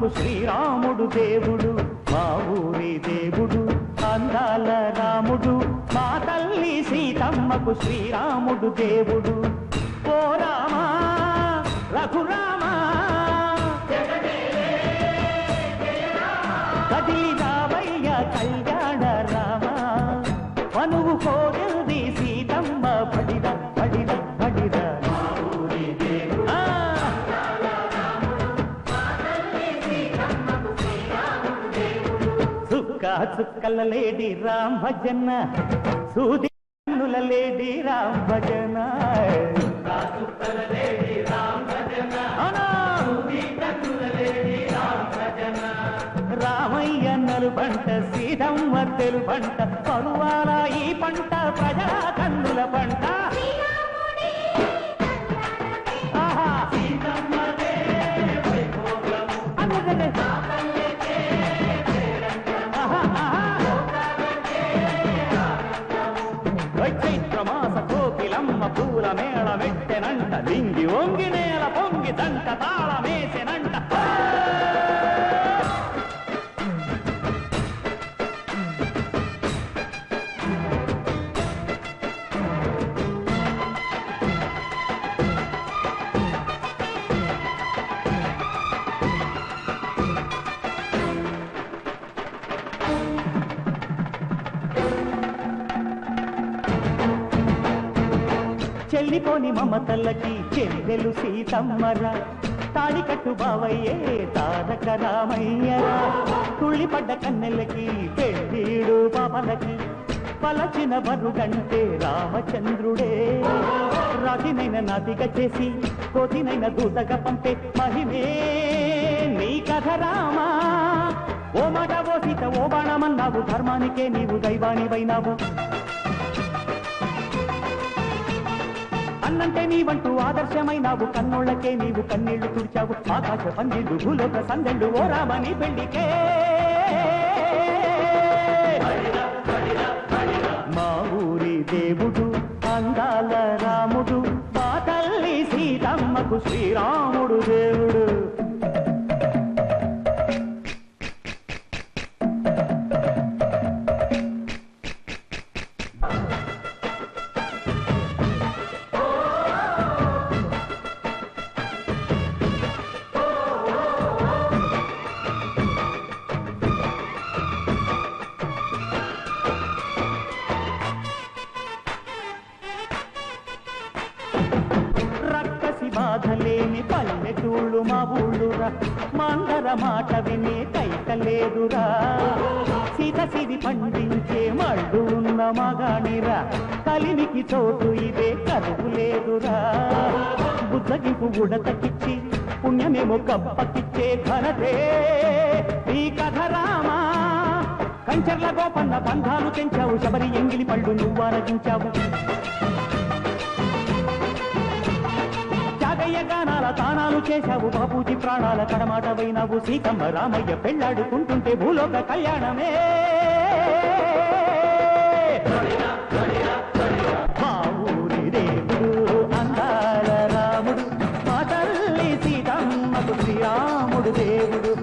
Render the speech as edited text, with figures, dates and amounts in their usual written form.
సీతమ్మకు శ్రీరాముడు దేవుడు మా ఊరి దేవుడు అందాల రాముడు మా తల్లి సీతమ్మకు శ్రీరాముడు దేవుడు ఓ రామా రఘురామా కదిలి రావయ్య కళ్యాణ రామా మనువు కోరింది సీతమ్మ పడిద పడిద పడిద చుక్కల లేడి రామ్ భజన సూది కన్నుల లేడి రామ్ భజన రామయ్య నలుబంట సీతమ్మ తెలుబంట పరువాల ఈ పంట ప్రజల కన్నుల పంట చైత్రమాస కోకిలమ్మ పూల మేళ మెట్టెనంట లింగి ఒంగి నేల పొంగి దంట తాళమేసెనంట చెల్లిపోని మమతల్లకి చెల్లెలు సీతమ్మరా తాళికట్టు బావయ్యే తారక రామయ్యరా తుళ్ళిపడ్డ కన్నెలకి పెళ్ళీడు పాపలకి పలచిన బరుగంటే రామచంద్రుడే రాతినైన నాతిగా చేసి కోతినైన దూతగా పంపే మహిమే నీ కథ రామా ఓ మాట ఓ సీత ఓ బాణమన్నావు ధర్మానికే నీవు దైవానివైనావు అన్నంటే నీవంటూ ఆదర్శమైనావు కన్నోళ్లకే నీవు కన్నీళ్లు తుడిచావు ఆకాశ పందిళ్ళు భూలోక సందెళ్ళు ఓ రామని పెళ్లికే మా ఊరి దేవుడు అందాల రాముడు మా తల్లి సీతమ్మకు శ్రీరాముడు దేవుడు బాధలేని పల్లెటూళ్ళు మా ఊళ్ళురా మందర మాట వినే కైకలేదురా సీత సిరి పండించే మళ్ళు ఉన్న మగాణిరా కలిమికి చోటు ఇదే కరువు లేదురా బుద్ధగింపు ఉడతకిచ్చి పుణ్యమేమో కప్పకిచ్చే ఘనతే ఈ కథ రామా కంచర్ల గోపన్న బంధాలు తెంచావు శబరి ఎంగిలి పళ్ళు నువ్వు ఆరగించావు గానాల తానాలు చేశావు బాపూజీ ప్రాణాల కడమాట వైనావు సీతమ్మ రామయ్య పెళ్లాడుకుంటుంటే భూలోక కళ్యాణమే మా ఊరి దేవుడు అందాల రాముడు మా తల్లి సీతమ్మకు శ్రీరాముడు దేవుడు